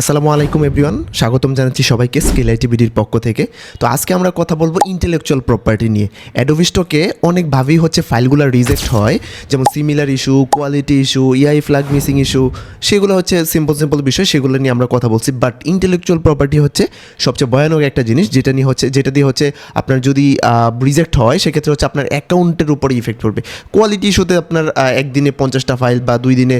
আসসালামু আলাইকুম এভরিওয়ান, স্বাগতম জানাচ্ছি সবাইকে স্কিল আইটিভিডির পক্ষ থেকে। তো আজকে আমরা কথা বলবো ইন্টেলেকচুয়াল প্রপার্টি নিয়ে। অ্যাডোবি স্টকে অনেকভাবেই ফাইলগুলো রিজেক্ট হয়, যেমন সিমিলার ইস্যু, কোয়ালিটি ইস্যু, ইআই ফ্ল্যাগ মিসিং ইস্যু, সেগুলো সিম্পল বিষয়, সেগুলো নিয়ে আমরা কথা বলছি। বাট ইন্টেলেকচুয়াল প্রপার্টি সবচেয়ে ভয়ানক একটা জিনিস, যেটা দিয়ে আপনার যদি রিজেক্ট হয় সেক্ষেত্রে আপনার অ্যাকাউন্টের উপরে ইফেক্ট পড়বে। কোয়ালিটি ইস্যুতে আপনার একদিনে 50টা ফাইল বা 2 দিনে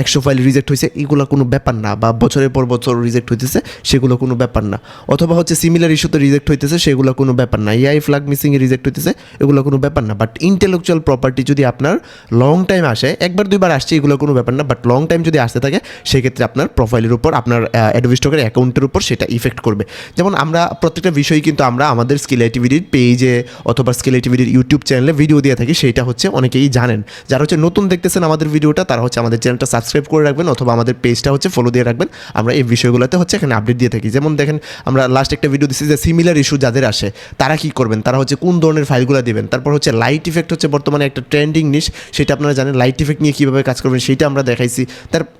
100 ফাইল রিজেক্ট হয়েছে, এগুলো কোনো ব্যাপার না, বা বছরের পর বছর রিজেক্ট হইতেছে, সেগুলো কোনো ব্যাপার না। অথবা সিমিলার ইস্যুতে রিজেক্ট হইতেছে, সেগুলো কোনো ব্যাপার না। এআই ফ্ল্যাগ মিসিংয়ে রিজেক্ট হইতেছে, এগুলো কোনো ব্যাপার না। বাট ইন্টেলেকচুয়াল প্রপার্টি যদি আপনার লং টাইম আসে, একবার দুইবার আসছে, এগুলো কোনো ব্যাপার না। বাট লং টাইম যদি আসতে থাকে, সেক্ষেত্রে আপনার প্রোফাইলের উপর, আপনার অ্যাডোবি স্টকের অ্যাকাউন্টের উপর সেটা ইফেক্ট করবে। যেমন আমরা প্রত্যেকটা বিষয় কিন্তু আমরা আমাদের স্কিল আইটিভিডির পেজে অথবা স্কিল আইটিভিডির ইউটিউব চ্যানেলে ভিডিও দিয়ে থাকি, সেইটা অনেকেই জানেন। যারা নতুন দেখতেছেন আমাদের ভিডিওটা, তারা আমাদের চ্যানেলটা সাবস্ক্রাইব করে রাখবেন অথবা আমাদের পেজটা ফলো দিয়ে রাখবেন। আমরা এই বিষয়গুলোতে এখানে আপডেট দিয়ে থাকি। যেমন দেখেন, আমরা লাস্ট একটা ভিডিও দিচ্ছি যে সিমিলার ইস্যু যাদের আসে তারা কী করবেন, তারা কোন ধরনের ফাইলগুলো দিবেন। তারপর লাইট ইফেক্ট বর্তমানে একটা ট্রেন্ডিং নিশ, সেটা আপনারা জানেন। লাইট ইফেক্ট নিয়ে কীভাবে কাজ করবেন সেটা আমরা দেখাইছি।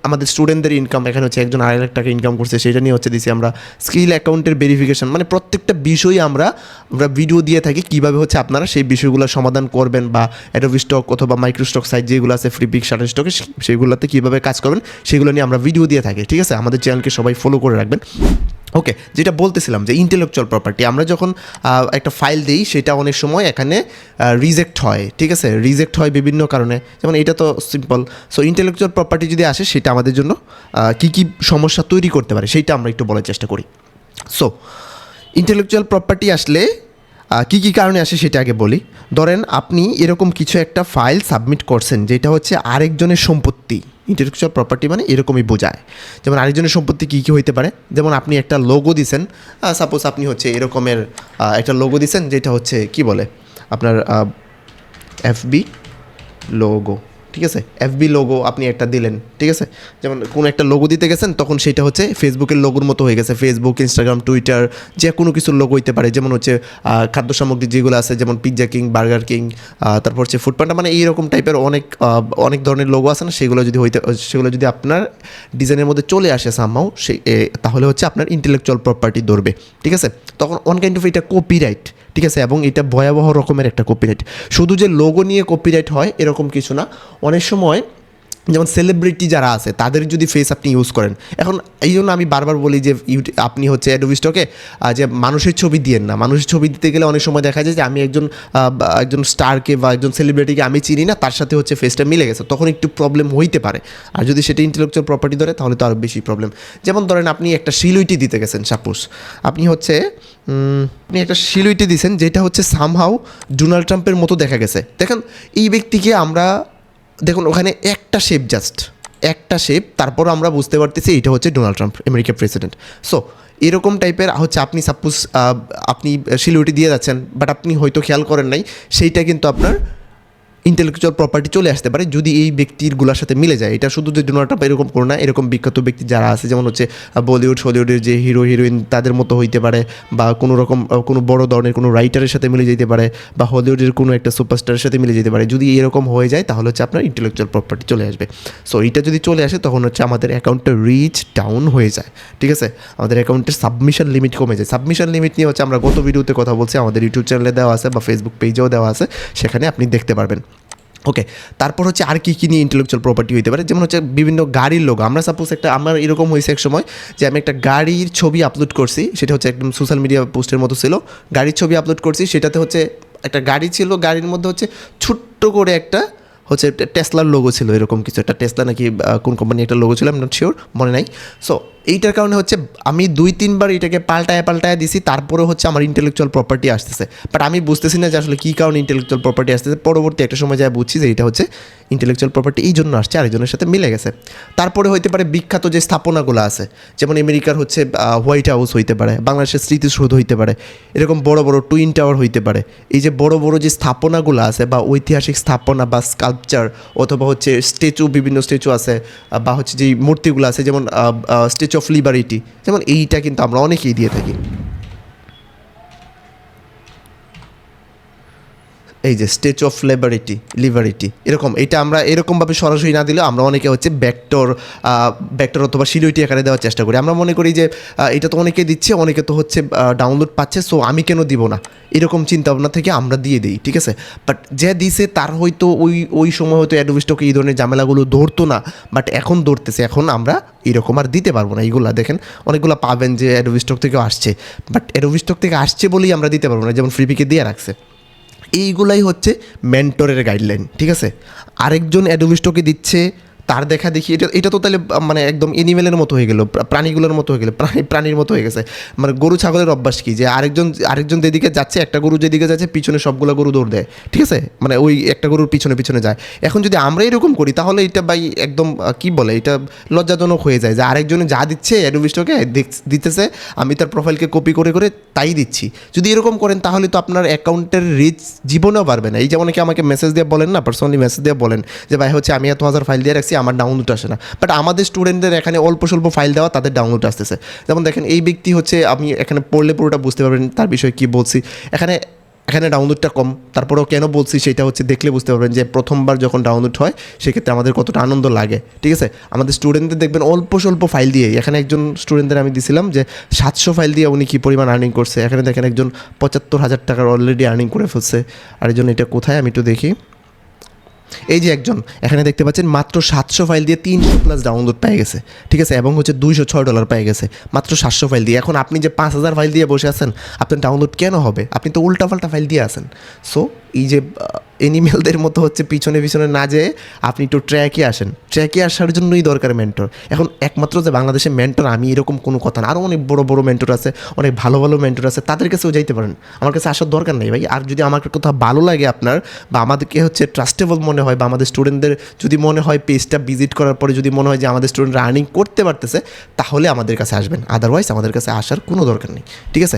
আমাদের স্টুডেন্টদের ইনকাম এখানে একজন 2.5 লাখ টাকা ইনকাম করছে, সেটা নিয়ে দিছি আমরা। স্কিল অ্যাকাউন্টের ভেরিফিকেশন, মানে প্রত্যেকটা বিষয় আমরা ভিডিও দিয়ে থাকি, কীভাবে আপনারা সেই বিষয়গুলো সমাধান করবেন, বা অ্যাডোবি স্টক অথবা মাইক্রোস্টক সাইট যেগুলো আছে, ফ্রি পিক, শাটার স্টকে, সেগুলোতে কীভাবে কাজ করবেন সেগুলো নিয়ে আমরা ভিডিও দিয়ে থাকি। ঠিক আছে, আমাদের চ্যানেলকে সবাই ফলো করে রাখবেন। ওকে, যেটা বলতেছিলাম যে ইন্টেলেকচুয়াল প্রপার্টি, আমরা যখন একটা ফাইল দিই, সেটা অনেক সময় এখানে রিজেক্ট হয়। ঠিক আছে, রিজেক্ট হয় বিভিন্ন কারণে, যেমন এটা তো সিম্পল। সো ইন্টেলেকচুয়াল প্রপার্টি যদি আসে, সেটা আমাদের জন্য কী কী সমস্যা তৈরি করতে পারে সেইটা আমরা একটু বলার চেষ্টা করি। সো ইন্টেলেকচুয়াল প্রপার্টি আসলে কী কী কারণে আসে সেটা আগে বলি। ধরেন আপনি এরকম কিছু একটা ফাইল সাবমিট করছেন, যেটা আরেকজনের সম্পত্তি। ইন্টেলেকচুয়াল প্রপার্টি মানে এরকমই বোঝায়। যেমন আরেকজনের সম্পত্তি কী কী হইতে পারে, যেমন আপনি একটা লোগো দিছেন। সাপোজ আপনি এরকমের একটা লোগো দিছেন, যেটা কী বলে আপনার এফবি লোগো। ঠিক আছে, এফবি লোগো আপনি একটা দিলেন। ঠিক আছে, যেমন কোনো একটা লোগো দিতে গেছেন, তখন সেটা ফেসবুকের লোগোর মতো হয়ে গেছে। ফেসবুক, ইনস্টাগ্রাম, টুইটার, যে কোনো কিছুর লোগো হইতে পারে। যেমন খাদ্য সামগ্রী যেগুলো আছে, যেমন পিৎজা কিং, বার্গার কিং, তারপর ফুডপান্ডা, মানে এইরকম টাইপের অনেক ধরনের লোগো আছে না, সেগুলো যদি আপনার ডিজাইনের মধ্যে চলে আসে সামহাও, তাহলে আপনার ইন্টেলেকচুয়াল প্রপার্টি ধরবে। ঠিক আছে, তখন অন কাইন্ড অফ এটা কপিরাইট। ঠিক আছে, এবং এটা ভয়াবহ রকমের একটা কপিরাইট। শুধু যে লোগো নিয়ে কপিরাইট হয় এরকম কিছু না, অনেক সময় যেমন সেলিব্রিটি যারা আছে তাদের যদি ফেস আপনি ইউজ করেন, এখন এই জন্য আমি বারবার বলি যে আপনি অ্যাডোবি স্টকে যে মানুষের ছবি দিয়েন না। মানুষের ছবি দিতে গেলে অনেক সময় দেখা যায় যে আমি একজন স্টারকে বা একজন সেলিব্রিটিকে আমি চিনি না, তার সাথে ফেসটা মিলে গেছে, তখন একটু প্রবলেম হইতে পারে। আর যদি সেটা ইন্টেলেকচুয়াল প্রপার্টি ধরে, তাহলে তো আরও বেশি প্রবলেম। যেমন ধরেন আপনি একটা শিলুইটি দিতে গেছেন, সাপোজ আপনি একটা শিলুইটি দিয়েছেন, যেটা সামহাও ডোনাল্ড ট্রাম্পের মতো দেখা গেছে। দেখেন এই ব্যক্তিকে আমরা, দেখুন ওখানে একটা শেপ, জাস্ট একটা শেপ, তারপর আমরা বুঝতে পারতেছি এটা ডোনাল্ড ট্রাম্প, আমেরিকার প্রেসিডেন্ট। সো এরকম টাইপের আপনি সাপোজ আপনি শিলুইটি দিয়ে যাচ্ছেন, বাট আপনি হয়তো খেয়াল করেন নাই, সেইটা কিন্তু আপনার ইন্টেলেকচুয়াল প্রপার্টি চলে আসতে পারে যদি এই ব্যক্তিরগুলোর সাথে মিলে যায়। এটা শুধু যে ডোনাল্ড ট্রাম্প এরকম করে না, এরকম বিখ্যাত ব্যক্তি যারা আছে, যেমন বলিউড, হলিউডের যে হিরো হিরোইন, তাদের মতো হইতে পারে, বা কোনো বড় ধরনের কোনো রাইটারের সাথে মিলে যেতে পারে, বা হলিউডের কোনো একটা সুপারস্টারের সাথে মিলে যেতে পারে। যদি এরকম হয়ে যায়, তাহলে আপনার ইন্টেলেকচুয়াল প্রপার্টি চলে আসবে। সো এইটা যদি চলে আসে, তখন আমাদের অ্যাকাউন্টটা রিচ ডাউন হয়ে যায়। ঠিক আছে, আমাদের অ্যাকাউন্টের সাবমিশন লিমিট কমে যায়। সাবমিশন লিমিট নিয়ে আমরা গত ভিডিওতে কথা বলছি, আমাদের ইউটিউব চ্যানেলে দেওয়া আছে বা ফেসবুক পেজেও দেওয়া আছে, সেখানে আপনি দেখতে পারবেন। ওকে, তারপর আর কী নিয়ে ইন্টেলেকচুয়াল প্রপার্টি হইতে পারে, যেমন বিভিন্ন গাড়ির লোগো। আমরা সাপোজ আমার এরকম হয়েছে এক সময় যে আমি একটা গাড়ির ছবি আপলোড করছি, সেটা একদম সোশ্যাল মিডিয়া পোস্টের মতো ছিল। গাড়ির ছবি আপলোড করছি, সেটাতে একটা গাড়ি ছিল, গাড়ির মধ্যে ছোট্ট করে একটা টেসলার লোগো ছিল, এরকম কিছু একটা, টেসলা নাকি কোন কোম্পানি একটা লোগো ছিল, আমি নট শিওর, মনে নাই। সো এইটার কারণে আমি 2-3 বার এটাকে পাল্টায় দিছি, তারপরে আমার ইন্টেলেকচুয়াল প্রপার্টি আসতেছে। বাট আমি বুঝতেছি না যে আসলে কী কারণে ইন্টেলেকচুয়াল প্রপার্টি আসতেছে। পরবর্তী একটা সময় যায় বুঝছি যে এটা ইন্টেলেকচুয়াল প্রপার্টি এই জন্য আসছে, আরেকজনের সাথে মিলে গেছে। তারপরে হইতে পারে বিখ্যাত যে স্থাপনাগুলো আছে, যেমন আমেরিকার হোয়াইট হাউস হইতে পারে, বাংলাদেশের স্মৃতিসৌধ হইতে পারে, এরকম বড় বড় টুইন টাওয়ার হইতে পারে। এই যে বড় বড় যে স্থাপনাগুলো আছে, বা ঐতিহাসিক স্থাপনা বা স্কাল্পচার, অথবা স্ট্যাচু, বিভিন্ন স্ট্যাচু আছে, বা যে মূর্তিগুলো আছে, যেমন স্ট্যাচু অফ লিবারিটি, যেমন এইটা কিন্তু আমরা অনেকেই দিয়ে থাকি। এই যে স্ট্যাচু অফ লিবারিটি এরকম, এটা আমরা এরকমভাবে সরাসরি না দিলেও আমরা অনেকে হচ্ছে ব্যাক্টর অথবা সিলুইটি আকারে দেওয়ার চেষ্টা করি। আমরা মনে করি যে এটা তো অনেকে দিচ্ছে, অনেকে তো হচ্ছে ডাউনলোড পাচ্ছে, সো আমি কেন দিব না, এরকম চিন্তাভাবনা থেকে আমরা দিয়ে দিই, ঠিক আছে। বাট যে দিছে তার হয়তো ওই সময় হয়তো অ্যাডোবি স্টকে এই ধরনের ঝামেলাগুলো ধরতো না, বাট এখন ধরতেছে। এখন আমরা এরকম আর দিতে পারবো না। এইগুলা দেখেন অনেকগুলো পাবেন যে অ্যাডোবি স্টক থেকে আসছে, বাট অ্যাডোবি স্টক থেকে আসছে বলেই আমরা দিতে পারবো না, যেমন ফ্রিপিকে দিয়ে রাখছে। এইগুলাই হচ্ছে মেন্টরের গাইডলাইন, ঠিক আছে। আরেকজন অ্যাডোবি স্টকে দিচ্ছে, তার দেখা দেখি এটা তো তাহলে মানে একদম এনিমেলের মতো হয়ে গেল, প্রাণীগুলোর মতো হয়ে গেল, প্রাণীর মতো হয়ে গেছে। মানে গরু ছাগলের অভ্যাস কি, যে আরেকজন যেদিকে যাচ্ছে, একটা গরু যেদিকে যাচ্ছে পিছনে সবগুলো গরু দৌড় দেয়, ঠিক আছে, মানে ওই একটা গরুর পিছনে পিছনে যায়। এখন যদি আমরা এরকম করি তাহলে এটা ভাই একদম কি বলে, এটা লজ্জাজনক হয়ে যায় যে আরেকজনে যা দিচ্ছে অ্যাডোবি স্টকে দিতেছে, আমি তার প্রোফাইলকে কপি করে করে তাই দিচ্ছি। যদি এরকম করেন তাহলে তো আপনার অ্যাকাউন্টের রিচ জীবনেও বাড়বে না। এই যেমন কি আমাকে মেসেজ দিয়ে বলেন না, পার্সোনালি মেসেজ দিয়ে বলেন যে ভাই হচ্ছে আমি এত হাজার ফাইল দিয়ে রাখছি, আমার ডাউনলোড আসে না। বাট আমাদের স্টুডেন্টদের এখানে অল্প স্বল্প ফাইল দেওয়া, তাদের ডাউনলোড আসতেছে। যেমন দেখেন এই ব্যক্তি হচ্ছে, আমি এখানে পড়লে পুরোটা বুঝতে পারবেন তার বিষয়ে কী বলছি। এখানে ডাউনলোডটা কম, তারপরেও কেন বলছি সেটা হচ্ছে দেখলে বুঝতে পারবেন যে প্রথমবার যখন ডাউনলোড হয় সেক্ষেত্রে আমাদের কতটা আনন্দ লাগে, ঠিক আছে। আমাদের স্টুডেন্টদের দেখবেন অল্প স্বল্প ফাইল দিয়ে, এখানে একজন স্টুডেন্টদের আমি দিছিলাম যে 700 ফাইল দিয়ে উনি কী পরিমাণ আর্নিং করছে। এখানে দেখেন একজন 75,000 টাকার অলরেডি আর্নিং করে ফেলছে। আর একজন, এটা কোথায় আমি একটু দেখি, এই যে একজন এখানে দেখতে পাচ্ছেন মাত্র 700 ফাইল দিয়ে 300+ ডাউনলোড পেয়ে গেছে, ঠিক আছে, এবং হচ্ছে $206 পেয়ে গেছে মাত্র 700 ফাইল দিয়ে। এখন আপনি যে 5,000 ফাইল দিয়ে বসে আছেন, আপনার ডাউনলোড কেন হবে? আপনি তো উল্টাপাল্টা ফাইল দিয়ে আছেন। সো এই যে এনিমেলদের মতো হচ্ছে পিছনে পিছনে না যেয়ে আপনি একটু ট্র্যাকে আসেন। ট্র্যাকে আসার জন্যই দরকার মেন্টর। এখন একমাত্র যে বাংলাদেশে মেন্টর আমি এরকম কোনো কথা না, আরও অনেক বড় বড় মেন্টর আছে, অনেক ভালো ভালো মেন্টর আছে, তাদের কাছেও যাইতে পারেন। আমার কাছে আসার দরকার নেই ভাই। আর যদি আমার কথা ভালো লাগে আপনার, বা আমাদেরকে হচ্ছে ট্রাস্টেবল মনে হয়, বা আমাদের স্টুডেন্টদের যদি মনে হয় পেজটা ভিজিট করার পরে যদি মনে হয় যে আমাদের স্টুডেন্টরা আর্নিং করতে পারতেছে, তাহলে আমাদের কাছে আসবেন। আদারওয়াইজ আমাদের কাছে আসার কোনো দরকার নেই, ঠিক আছে।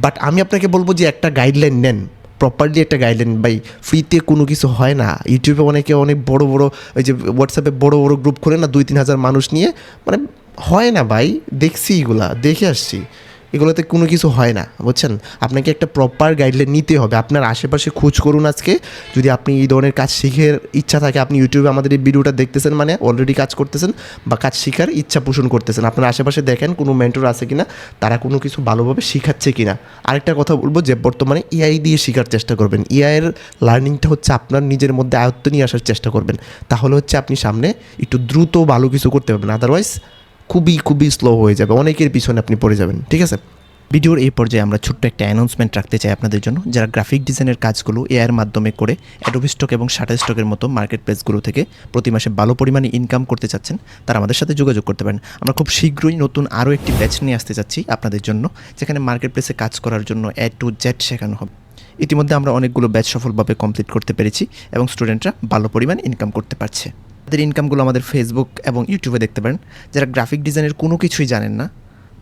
বাট আমি আপনাকে বলবো যে একটা গাইডলাইন নেন, প্রপারলি একটা গাইডলাইন। ভাই ফ্রিতে কোনো কিছু হয় না। ইউটিউবে অনেক বড় বড় ওই যে হোয়াটসঅ্যাপে বড় বড় গ্রুপ খুলে না, 2-3 হাজার মানুষ নিয়ে, মানে হয় না ভাই। দেখছি, এগুলা দেখে আসছি, এগুলোতে কোনো কিছু হয় না, বুঝছেন। আপনাকে একটা প্রপার গাইডলাইন নিতে হবে। আপনার আশেপাশে খোঁজ করুন আজকে। যদি আপনি এই ধরনের কাজ শিখের ইচ্ছা থাকে, আপনি ইউটিউবে আমাদের এই ভিডিওটা দেখতেছেন মানে অলরেডি কাজ করতেছেন বা কাজ শেখার ইচ্ছা পোষণ করতেছেন। আপনার আশেপাশে দেখেন কোনো মেন্টর আছে কিনা, তারা কোনো কিছু ভালোভাবে শেখাচ্ছে কিনা। আরেকটা কথা বলবো যে বর্তমানে এআই দিয়ে শেখার চেষ্টা করবেন। এআইয়ের লার্নিংটা হচ্ছে আপনার নিজের মধ্যে আয়ত্ত নিয়ে আসার চেষ্টা করবেন। তাহলে হচ্ছে আপনি সামনে একটু দ্রুত ভালো কিছু করতে পারবেন। আদারওয়াইজ খুবই স্লো হয়ে যাবে, অনেকের পিছনে আপনি পড়ে যাবেন, ঠিক আছে। ভিডিওর এই পর্যায়ে আমরা ছোট্ট একটা অ্যানাউন্সমেন্ট রাখতে চাই আপনাদের জন্য। যারা গ্রাফিক ডিজাইনের কাজগুলো এআইয়ের মাধ্যমে করে অ্যাডোবি স্টক এবং শাটার স্টকের মতো মার্কেট প্লেসগুলো থেকে প্রতি মাসে ভালো পরিমাণে ইনকাম করতে চাচ্ছেন, তারা আমাদের সাথে যোগাযোগ করতে পারেন। আমরা খুব শীঘ্রই নতুন আরও একটি ব্যাচ নিয়ে আসতে চাচ্ছি আপনাদের জন্য, যেখানে মার্কেট প্লেসে কাজ করার জন্য A to Z শেখানো হবে। ইতিমধ্যে আমরা অনেকগুলো ব্যাচ সফলভাবে কমপ্লিট করতে পেরেছি এবং স্টুডেন্টরা ভালো পরিমাণ ইনকাম করতে পারছে। তাদের ইনকামগুলো আমাদের ফেসবুক এবং ইউটিউবে দেখতে পারেন। যারা গ্রাফিক ডিজাইনের কোনো কিছুই জানেন না,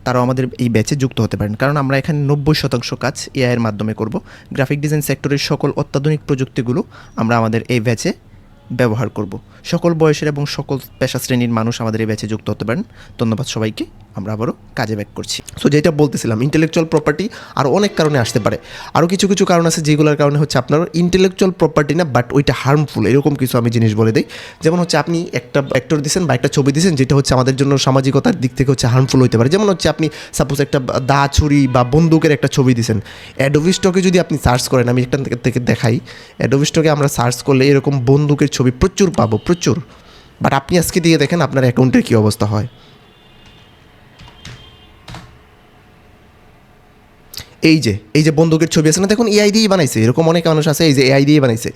তারাও আমাদের এই ব্যাচে যুক্ত হতে পারেন, কারণ আমরা এখানে 90% কাজ এআইয়ের মাধ্যমে করব। গ্রাফিক ডিজাইন সেক্টরের সকল অত্যাধুনিক প্রযুক্তিগুলো আমরা আমাদের এই ব্যাচে ব্যবহার করব। সকল বয়সের এবং সকল পেশা শ্রেণীর মানুষ আমাদের এই ব্যাচে যুক্ত হতে পারেন। ধন্যবাদ সবাইকে। আমরা আবারও কাজে ব্যাক করছি। সো যেটা বলতেছিলাম, ইন্টেলেকচুয়াল প্রপার্টি আর অনেক কারণে আসতে পারে। আরও কিছু কারণ আছে যেগুলোর কারণে হচ্ছে আপনার ইন্টেলেকচুয়াল প্রপার্টি না, বাট ওইটা হার্মফুল, এরকম কিছু আমি জিনিস বলে দিই। যেমন হচ্ছে আপনি একটা অ্যাক্টর দিয়েছেন বা একটা ছবি দিয়েছেন, যেটা হচ্ছে আমাদের জন্য সামাজিকতার দিক থেকে হচ্ছে হার্মফুল হতে পারে। যেমন হচ্ছে আপনি সাপোজ একটা দা, ছুরি বা বন্দুকের একটা ছবি দিয়েছেন, অ্যাডোবি স্টকে যদি আপনি সার্চ করেন, আমি একটা থেকে দেখাই, অ্যাডোবি স্টকে আমরা সার্চ করলে এরকম বন্দুকের ছবি প্রচুর পাবো, প্রচুর। বাট আপনি আজকে দিয়ে দেখেন আপনার অ্যাকাউন্টের কী অবস্থা হয়। এই যে বন্দুকের ছবি আছে না, দেখুন এআই দিয়েই বানাইছে। এরকম অনেক মানুষ আছে এই যে এআই দিয়ে বানাইছে।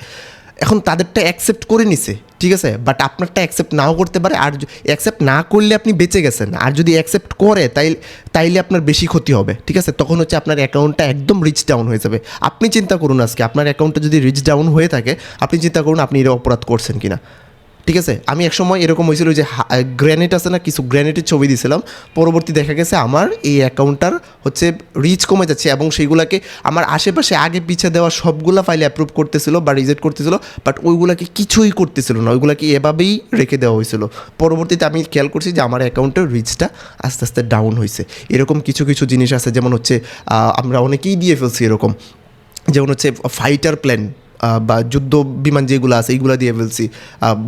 এখন তাদেরটা অ্যাকসেপ্ট করে নিছে, ঠিক আছে, বাট আপনারটা অ্যাকসেপ্ট নাও করতে পারে। আর অ্যাকসেপ্ট না করলে আপনি বেঁচে গেছেন, আর যদি অ্যাকসেপ্ট করে তাইলে আপনার বেশি ক্ষতি হবে, ঠিক আছে। তখন হচ্ছে আপনার অ্যাকাউন্টটা একদম রিচ ডাউন হয়ে যাবে। আপনি চিন্তা করুন আজকে আপনার অ্যাকাউন্টটা যদি রিচ ডাউন হয়ে থাকে, আপনি চিন্তা করুন আপনি এর অপরাধ করছেন কিনা, ঠিক আছে। আমি একসময় এরকম হয়েছিল যে গ্রেনেড আছে না, কিছু গ্রেনেডের ছবি দিয়েছিলাম, পরবর্তী দেখা গেছে আমার এই অ্যাকাউন্টটার হচ্ছে রিচ কমে যাচ্ছে এবং সেইগুলোকে আমার আশেপাশে আগে পিছিয়ে দেওয়া সবগুলো ফাইলে অ্যাপ্রুভ করতেছিল বা রিজেক্ট করতেছিল, বাট ওইগুলোকে কিছুই করতেছিল না, ওইগুলোকে এভাবেই রেখে দেওয়া হয়েছিল। পরবর্তীতে আমি খেয়াল করছি যে আমার অ্যাকাউন্টের রিচটা আস্তে আস্তে ডাউন হয়েছে। এরকম কিছু জিনিস আছে, যেমন হচ্ছে আমরা অনেকেই দিয়ে ফেলছি এরকম, যেমন হচ্ছে ফাইটার প্ল্যান বা যুদ্ধ বিমান যেগুলো আছে এইগুলো দিয়ে ফেলছি,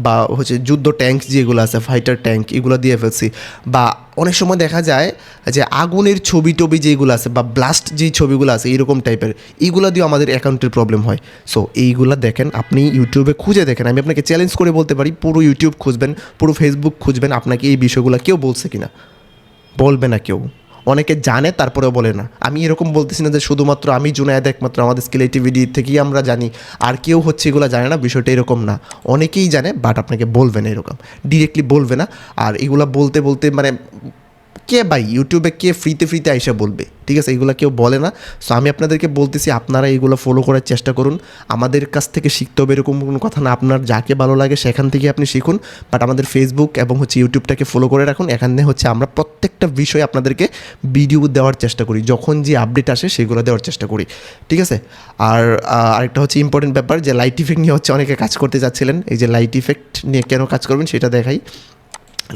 বা হচ্ছে যুদ্ধ ট্যাঙ্ক যেগুলো আছে ফাইটার ট্যাঙ্ক এগুলো দিয়ে ফেলছি, বা অনেক সময় দেখা যায় যে আগুনের ছবি টবি যেগুলো আছে বা ব্লাস্ট যেই ছবিগুলো আছে এরকম টাইপের এইগুলো দিয়ে আমাদের অ্যাকাউন্টের প্রবলেম হয়। সো এইগুলো দেখেন, আপনি ইউটিউবে খুঁজে দেখেন, আমি আপনাকে চ্যালেঞ্জ করে বলতে পারি পুরো ইউটিউব খুঁজবেন, পুরো ফেসবুক খুঁজবেন, আপনাকে এই বিষয়গুলো কেউ বলছে কিনা, বলবে না কেউ। অনেকে জানে তারপরেও বলে না। আমি এরকম বলতেছি না যে শুধুমাত্র আমি জুনায়েদ একমাত্র আমাদের স্কেলেটিভিটি থেকেই আমরা জানি আর কেউ হচ্ছে এগুলো জানে না, বিষয়টা এরকম না। অনেকেই জানে বাট আপনাকে বলবে না, এরকম ডিরেক্টলি বলবে না। আর এগুলো বলতে বলতে মানে কে ভাই ইউটিউবে কে ফ্রিতে আইসা বলবে, ঠিক আছে, এগুলো কেউ বলে না। সো আমি আপনাদেরকে বলতেছি আপনারা এইগুলো ফলো করার চেষ্টা করুন। আমাদের কাছ থেকে শিখতে হবে এরকম কোনো কথা না, আপনার যাকে ভালো লাগে সেখান থেকে আপনি শিখুন। বাট আমাদের ফেসবুক এবং হচ্ছে ইউটিউবটাকে ফলো করে রাখুন। এখানে হচ্ছে আমরা প্রত্যেকটা বিষয়ে আপনাদেরকে ভিডিও দেওয়ার চেষ্টা করি, যখন যে আপডেট আসে সেগুলো দেওয়ার চেষ্টা করি, ঠিক আছে। আর আরেকটা হচ্ছে ইম্পর্টেন্ট ব্যাপার যে লাইট ইফেক্ট নিয়ে হচ্ছে অনেকে কাজ করতে চাচ্ছিলেন। এই যে লাইট ইফেক্ট নিয়ে কেন কাজ করবেন সেটা দেখাই।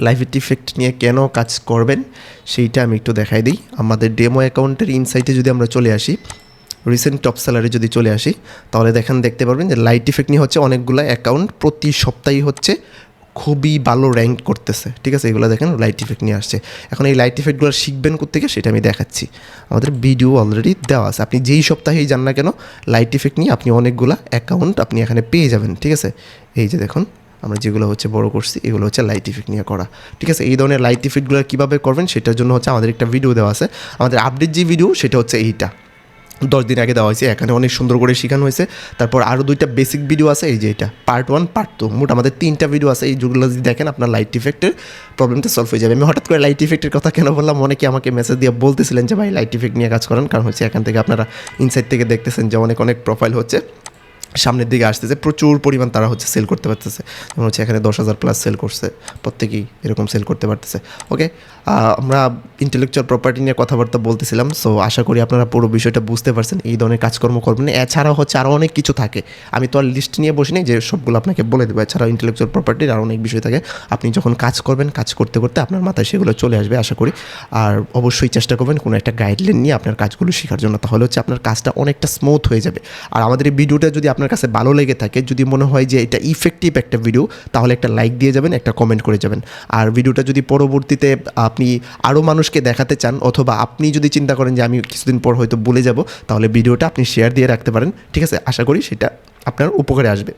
লাইট ইফেক্ট নিয়ে কেন কাজ করবেন সেইটা আমি একটু দেখাই দিই। আমাদের ডেমো অ্যাকাউন্টের ইনসাইটে যদি আমরা চলে আসি, রিসেন্ট টপ সেলারে যদি চলে আসি, তাহলে দেখতে পারবেন যে লাইট ইফেক্ট নিয়ে হচ্ছে অনেকগুলো অ্যাকাউন্ট প্রতি সপ্তাহে হচ্ছে খুবই ভালো র্যাঙ্ক করতেছে, ঠিক আছে। এগুলো দেখেন লাইট ইফেক্ট নিয়ে আসছে। এখন এই লাইট ইফেক্টগুলো শিখবেন কোত্থেকে সেটা আমি দেখাচ্ছি। আমাদের ভিডিও অলরেডি দেওয়া আছে, আপনি যেই সপ্তাহেই যান না কেন লাইট ইফেক্ট নিয়ে আপনি অনেকগুলো অ্যাকাউন্ট আপনি এখানে পেয়ে যাবেন, ঠিক আছে। এই যে দেখুন আমরা যেগুলো হচ্ছে বড় করছি এগুলো হচ্ছে লাইট ইফেক্ট নিয়ে করা, ঠিক আছে। এই ধরনের লাইট ইফেক্টগুলো কীভাবে করবেন সেটার জন্য হচ্ছে আমাদের একটা ভিডিও দেওয়া আছে। আমাদের আপডেট যে ভিডিও সেটা হচ্ছে এইটা 10 দিন আগে দেওয়া হয়েছে, এখানে অনেক সুন্দর করে শেখানো হয়েছে। তারপর আরও 2টা বেসিক ভিডিও আছে, এই যে এটা পার্ট 1 পার্ট 2, মোট আমাদের 3টা ভিডিও আছে। এই যেগুলো যদি দেখেন আপনার লাইট ইফেক্টের প্রবলেমটা সলভ হয়ে যাবে। আমি হঠাৎ করে লাইট ইফেক্টের কথা কেন বললাম, অনেকে আমাকে মেসেজ দিয়ে বলতেছিলেন যে ভাই লাইট ইফেক্ট নিয়ে কাজ করেন, কারণ হচ্ছে এখান থেকে আপনারা ইনসাইট থেকে দেখতেছেন যে অনেক প্রোফাইল হচ্ছে সামনের দিকে আসতেছে, প্রচুর পরিমাণ তারা হচ্ছে সেল করতে পারতেছে। যেমন হচ্ছে এখানে 10,000 প্লাস সেল করছে, প্রত্যেকেই এরকম সেল করতে পারতেছে। ওকে, আমরা ইন্টেলেকচুয়াল প্রপার্টি নিয়ে কথাবার্তা বলতেছিলাম। সো আশা করি আপনারা পুরো বিষয়টা বুঝতে পারছেন। এই ধরনের কাজকর্ম করবেন, এছাড়াও হচ্ছে আরও অনেক কিছু থাকে, আমি তো আর লিস্ট নিয়ে বসিনি যে সবগুলো আপনাকে বলে দেবো। এছাড়াও ইন্টেলেকচুয়াল প্রপার্টির আরও অনেক বিষয় থাকে, আপনি যখন কাজ করবেন কাজ করতে করতে আপনার মাথায় সেগুলো চলে আসবে আশা করি। আর অবশ্যই চেষ্টা করবেন কোনো একটা গাইডলাইন নিয়ে আপনার কাজগুলো শেখার জন্য, তাহলে হচ্ছে আপনার কাজটা অনেকটা স্মুথ হয়ে যাবে। আর আমাদের এই ভিডিওটা যদি আপনার কাছে ভালো লেগে থাকে, যদি মনে হয় যে এটা ইফেক্টিভ একটা ভিডিও, তাহলে একটা লাইক দিয়ে যাবেন, একটা কমেন্ট করে যাবেন। আর ভিডিওটা যদি পরবর্তীতে আপনি আরও মানুষকে দেখাতে চান, অথবা আপনি যদি চিন্তা করেন যে আমি কিছুদিন পর হয়তো ভুলে যাব, তাহলে ভিডিওটা আপনি শেয়ার দিয়ে রাখতে পারেন, ঠিক আছে। আশা করি সেটা আপনার উপকারে আসবে।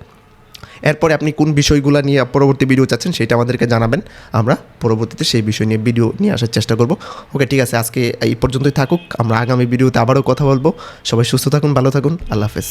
এরপরে আপনি কোন বিষয়গুলো নিয়ে পরবর্তী ভিডিও চাচ্ছেন সেটা আমাদেরকে জানাবেন, আমরা পরবর্তীতে সেই বিষয় নিয়ে ভিডিও নিয়ে আসার চেষ্টা করব। ওকে, ঠিক আছে, আজকে এই পর্যন্তই থাকুক, আমরা আগামী ভিডিওতে আবারও কথা বলবো। সবাই সুস্থ থাকুন, ভালো থাকুন, আল্লাহ হাফেজ।